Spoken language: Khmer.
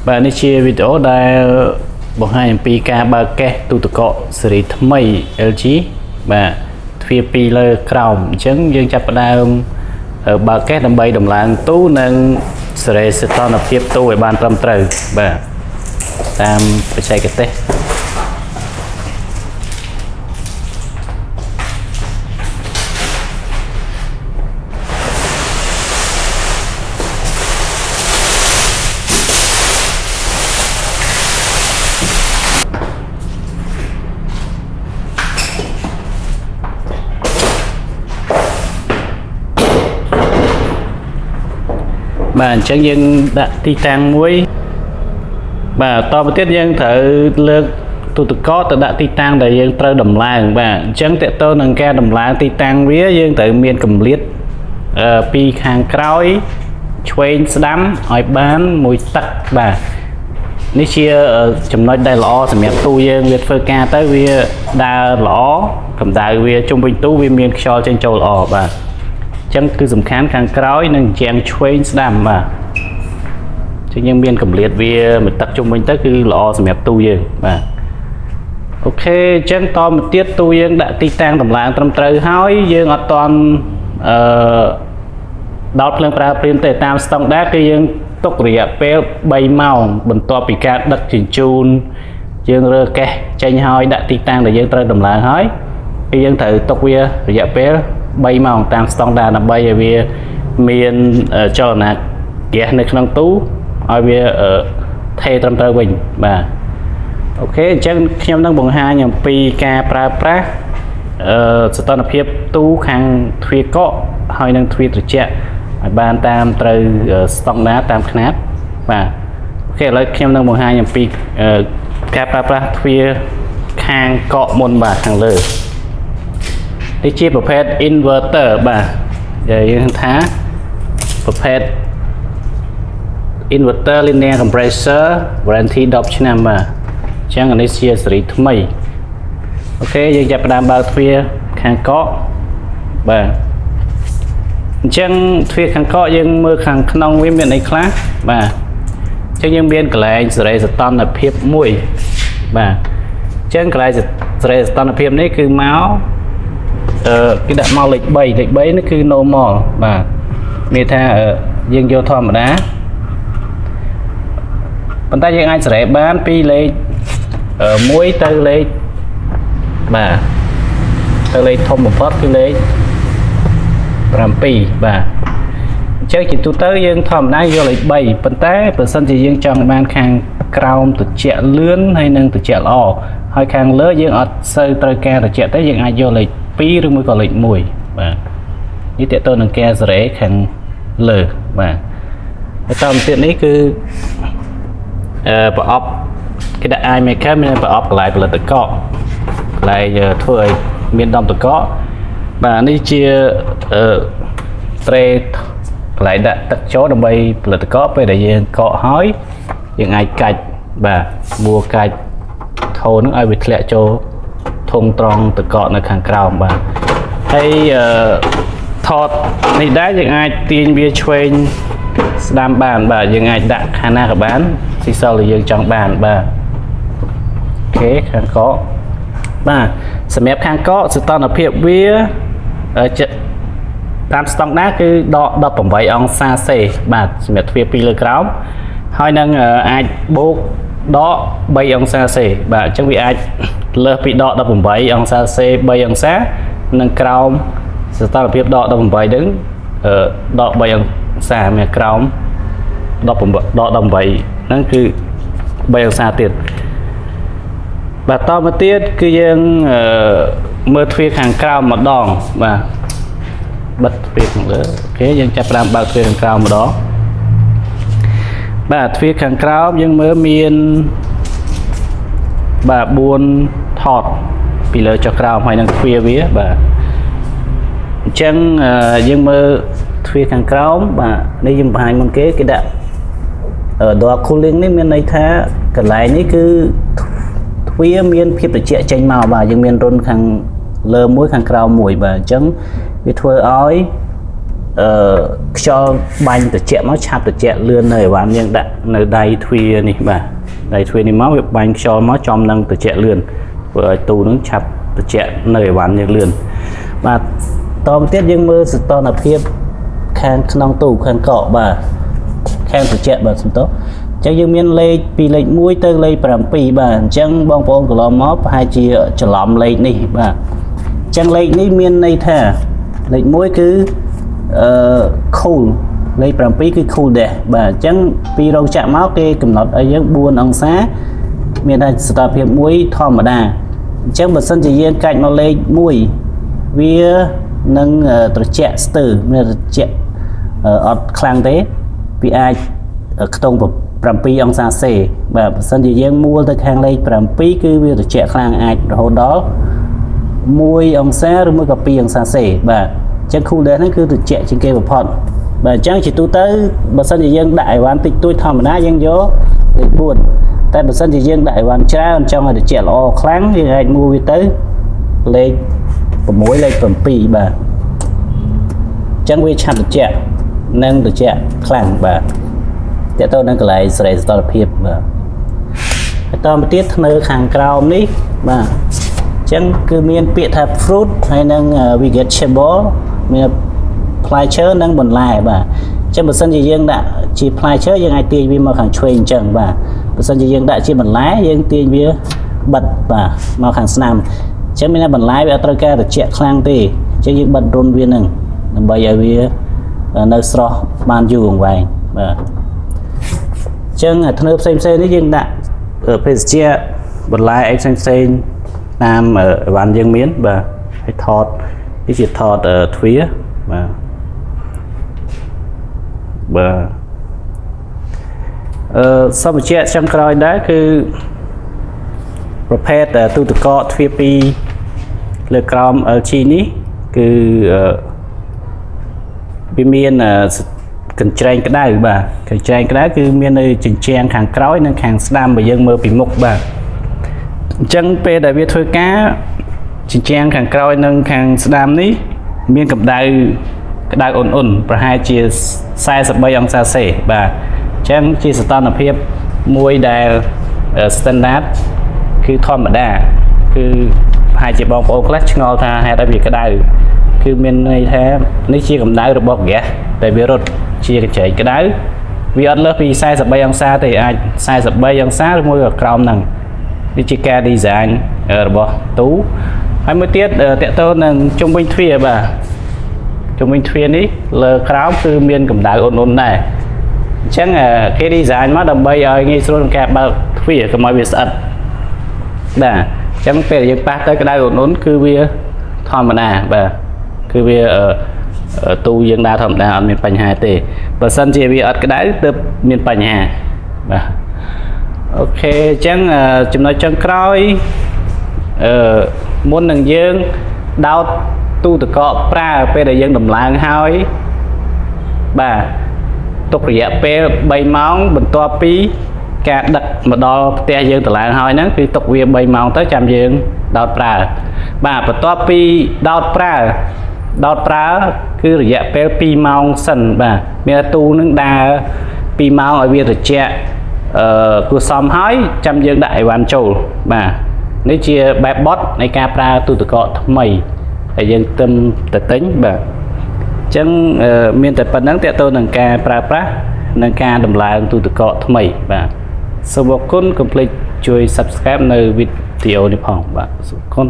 បាទនេះជាវីដេអូដែលបង្ហាញអំពីការបើកកេសទូទឹកកកស៊េរីថ្មី LG បាទទ្វារពីរលើក្រោមអញ្ចឹងយើងចាប់ផ្ដើមបើកកេសដើម្បីដំឡើងទូនិងសេរីសីតុណ្ហភាពទូឲ្យបានត្រឹមត្រូវបាទតាមបច្ចេកទេសបាទអញ្ចឹងយើងដាក់ទីតាំងមួយបាទតទៅទៀតយើងត្រូវលើកទូទឹកកកទៅដាក់ទីតាំងដែលយើងត្រូវដំឡើងបាទអញ្ចឹងតើតើនឹងការដំឡើងទីតាំងវាយើងត្រូវមានកម្រិតពីខាងក្រោយឆ្វេងស្ដាំឲ្យបានមួយទឹកបាទនេះជាចំណុចដែលល្អសម្រាប់ទូយើងវាធ្វើការទៅវាដើរល្អកម្ដៅវាជុំវិញទូវាមានខ្យល់ចេញចូលល្អបាទចឹងគឺសំខាន់ខាងក្រោយនិងជាងឆ្វេងស្ដាំបាទចឹងយើងមានកម្រិតវាមួយទឹកជុំវិញទៅគឺល្អសម្រាប់ទូយើងបាទអូខេអញ្ចឹងតមកទៀតទូយើងដាក់ទីតាំងតម្លើងត្រឹមត្រូវហើយយើងអត់តន់ដោតភ្លើងប្រើព្រាមទេតាមស្តង់ដារគឺយើងទុករយៈពេល3ម៉ោងបន្ទាប់ពីការដឹកជញ្ជូនយើងរើកេសចេញហើយដាក់ទីតាំងដែលយើងត្រូវតម្លើងហើយគឺយើងត្រូវទុកវារយៈពេល3ម៉ោងតាមស្តង់ដារដើម្បីឲ្យវាមានចលនាហ្គាសនៅក្នុងទូឲ្យវាថេត្រឹមត្រូវវិញបាទអូខេអញ្ចឹងខ្ញុំនឹងបង្ហាញអំពីការប្រើប្រាស់សីតុណ្ហភាពទូខាងទ្វារកកហើយនឹងទ្វារត្រជាក់ឲ្យបានតាមត្រូវស្តង់ដារតាមຂະຫນាតបាទអូខេឥឡូវខ្ញុំនឹងបង្ហាញអំពីការប្រើប្រាស់ទ្វារខាងកកមុនបាទខាងលើនេះជាប្រភេទ inverter បាទយើងថាប្រភេទ inverter linear compressor warranty 10 ឆ្នាំបាទអញ្ចឹងនេះជាស៊េរីថ្មីអូខេយើងចាប់ផ្ដើមបើកទ្វារខាងកកបាទអញ្ចឹងទ្វារខាងកកយើងមើលខាងក្នុងវាមានអីខ្លះបាទអញ្ចឹងយើងមានកន្លែងសេរីសីតុណ្ហភាពមួយបាទអញ្ចឹងកន្លែងសេរីសីតុណ្ហភាពនេះគឺមកគេដាក់មកលេខ3នេះគឺ normal បាទមានថាយើងយកធម្មតាប៉ុន្តែយើងអាចសេរីបានពីលេខ1ទៅលេខបាទទៅលេខធំបំផុតគឺលេខ7បាទអញ្ចឹងជាទូទៅយើងធម្មតាយកលេខ3ប៉ុន្តែបើសិនជាយើងចង់បានខាងក្រោមត្រជាក់លឿនហើយនឹងត្រជាក់ល្អហើយខាងលើយើងអត់សូវត្រូវការត្រជាក់ទេយើងអាចយកលេខ2ឬមួយក៏លេខ1បាទនេះតើតើនឹងការសេរីខាងលើបាទហើយតទៅទៀតនេះគឺប្រអប់គេដាក់ eye maker មានប្រអប់កន្លែងផលិតទឹកកកកន្លែងធ្វើឲ្យមានដុំទឹកកកបាទនេះជាត្រេកន្លែងដាក់ទឹកចូលដើម្បីផលិតទឹកកកពេលដែលយើងកកហើយយើងអាចកាច់បាទមួកាច់ថូននឹងឲ្យវាធ្លាក់ចូលធុងត្រង់ទឹកកកនៅខាងក្រោមបាទហើយថតនេះដែរយើងអាចទាញវាឆ្វេងស្ដាំបានបាទយើងអាចដាក់ខាងណាក៏បានស៊ីសលដែលយើងចង់បានបាទអូខេខាងកកបាទសម្រាប់ខាងកកសីតុណ្ហភាពវាតាមស្តង់ដារគឺដក18អង្សាសេបាទសម្រាប់ទ្វារពីរលើក្រោមហើយនឹងអាចបូកដក3អង្សាសេបាទអញ្ចឹងវាអាចលើសពីដក18អង្សាសេ3អង្សានិងក្រោមសីតុណ្ហភាពដក18ហ្នឹងដក3អង្សាមានក្រោមដក18ហ្នឹងគឺ3អង្សាទៀតបាទតមកទៀតគឺយើងមើលទ្វារខាងក្រោមម្ដងបាទបិទទ្វារខាងលើអូខេយើងចាប់ផ្ដើមបើកទ្វារខាងក្រោមម្ដងបាទទ្វារខាងក្រោមយើងមើលមានបាទ4ថតពីលើចុះក្រោមហើយនឹងទ្វារវាបាទអញ្ចឹងយើងមើលទ្វារខាងក្រោមបាទនេះយើងបង្ហាញមុនគេដាក់ door cooling នេះមានន័យថាកន្លែងនេះគឺទ្វារមានភាពត្រជាក់ចេញមកបាទយើងមានរុនខាងលើមួយខាងក្រោមមួយបាទអញ្ចឹងវាធ្វើឲ្យ ខ្យល់បាញ់ត្រជាក់មកឆាប់ត្រជាក់លឿននៅអីវ៉ាន់យើងដាក់នៅដៃទ្វារនេះបាទដៃទ្វារនេះមកវាបាញ់ខ្យល់មកចំនឹងត្រជាក់លឿនធ្វើឲ្យទូនឹងឆាប់ត្រជាក់នៅអីវ៉ាន់យើងលឿនបាទតទៅទៀតយើងមើលសីតុណ្ហភាពខាងក្នុងទូខាងកកបាទខាងត្រជាក់បាទសំទោសអញ្ចឹងយើងមានលេខពីលេខ1ទៅលេខ7បាទអញ្ចឹងបងប្អូនកន្លងមកប្រហែលជាច្រឡំលេខនេះបាទអញ្ចឹងលេខនេះមានន័យថាលេខ1គឺcool លេខ7គឺ cool ដែរបាទអញ្ចឹងពីរោងចក្រមកគេកំណត់ឲ្យយើង4អង្សាមានតែសីតុណ្ហភាព1ធម្មតាអញ្ចឹងបើសិនជាយើងកាច់មកលេខ1វានឹងត្រជាក់ស្ទើរមានត្រជាក់អត់ខ្លាំងទេវាអាចខ្ទង់7អង្សាសេបាទបើសិនជាយើងមួលទៅខាងលេខ7គឺវាត្រជាក់ខ្លាំងអាចរហូតដល់1អង្សាឬមួយក៏2អង្សាសេបាទអញ្ចឹង cool dash ហ្នឹងគឺត្រជាក់ជាងគេបំផុតបាទអញ្ចឹងជាទូទៅបើសិនជាយើងដាក់អីវ៉ាន់តិចតួចធម្មតាយើងយកលេខ4តែបើសិនជាយើងដាក់អីវ៉ាន់ច្រើនចង់ឲ្យត្រជាក់ល្អខ្លាំងយើងអាចមួលវាទៅលេខ6លេខ7បាទអញ្ចឹងវាឆាប់ត្រជាក់និងត្រជាក់ខ្លាំងបាទតើតើនឹងកន្លែងសេរីសីតុណ្ហភាពបាទហើយតទៅទៀតនៅខាងក្រោមនេះបាទអញ្ចឹងគឺមានពាក្យថា fruit ហើយនឹង vegetable មានផ្លែឈើនិងបន្លែបាទអញ្ចឹងបើសិនជាយើងដាក់ជាផ្លែឈើយើងអាចទាញវាមកខាងឆ្វេងអញ្ចឹងបាទបើសិនជាយើងដាក់ជាបន្លែយើងទាញវាបិទបាទមកខាងស្នាមអញ្ចឹងមានថាបន្លែវាអត់ត្រូវការត្រជាក់ខ្លាំងទេអញ្ចឹងយើងបិទរុនវានឹងដើម្បីឲ្យវានៅស្រស់បានយូរអង្វែងបាទអញ្ចឹងធ្នើផ្សេងនេះយើងដាក់ភេសជ្ជៈបន្លែអីផ្សេងតាមអីវ៉ាន់យើងមានបាទហើយថតនេះជាថតទ្វារបាទសូមបញ្ជាក់ចុងក្រោយដែរគឺប្រភេទទូទឹកកកទ្វារ2លើក្រោម LG នេះគឺវាមានកញ្ច្រែងក្តៅបាទកញ្ច្រែងក្តៅគឺមាននៅជញ្ជាំងខាងក្រោយនិងខាងស្ដាំបើយើងមើលពីមុខបាទអញ្ចឹងពេលដែលវាធ្វើការជញ្ជាំងខាងក្រោយនិងខាងស្ដាំនេះមានកម្ដៅក្តៅអ៊ុនប្រហែលជា43អង្សាសេបាទអញ្ចឹងជាសីតុណ្ហភាពមួយដែល standard គឺធម្មតាគឺប្រហែលជាបងប្អូនខ្លះឆ្ងល់ថាហេតុអីវាក្តៅគឺមានន័យថានេះជាកម្ដៅរបស់ហ្គាសតែវារត់ជាកញ្ចែកក្តៅវាអត់លើសពី43អង្សាទេអាច43អង្សាឬមួយក៏ក្រោមហ្នឹងនេះជាការ design របស់ទូហើយមួយទៀតតកតទៅនឹងជុំវិញទ្វារបាទជុំវិញទ្វារនេះលើក្រោមគឺមានកម្ដៅអ៊ុនដែរអញ្ចឹងគេ design មកដើម្បីឲ្យងាយស្រួលក្នុងការបើកទ្វារកុំឲ្យវាស្អិតបាទអញ្ចឹងពេលយើងប៉ះទៅក្តៅអ៊ុនគឺវាធម្មតាបាទគឺវាទូយើងដើរធម្មតាអត់មានបញ្ហាទេបើសិនជាវាអត់ក្តៅទើបមានបញ្ហាបាទអូខេអញ្ចឹងចំណុចចុងក្រោយមុននឹងយើងដោតទូទឹកកកប្រើពេលដែលយើងដំឡើងហើយបាទទុករយៈពេល3ម៉ោងបន្ទាប់ពីការដឹកមកដល់ផ្ទះយើងដំឡើងហើយហ្នឹងគឺទុកវា3ម៉ោងទៅចាំយើងដោតប្រើបាទបន្ទាប់ពីដោតប្រើគឺរយៈពេល2ម៉ោងសិនបាទមានទូនឹងដើរ2ម៉ោងឲ្យវាត្រជាក់គួរសមហើយចាំយើងដាក់អីវ៉ាន់ចូលបាទនេះជាបែបបត់នៃការប្រើទូទឹកកកថ្មីហើយយើងទិញទៅទិញបាទអញ្ចឹងមានតែប៉ុណ្្នឹងតើតើនឹងការប្រើប្រាស់និងការដំឡើងទូទឹកកកថ្មីបាទសូមអរគុណកុំភ្លេចជួយ Subscribe នៅវីដេអូនេះផងបាទសូមអរគុណ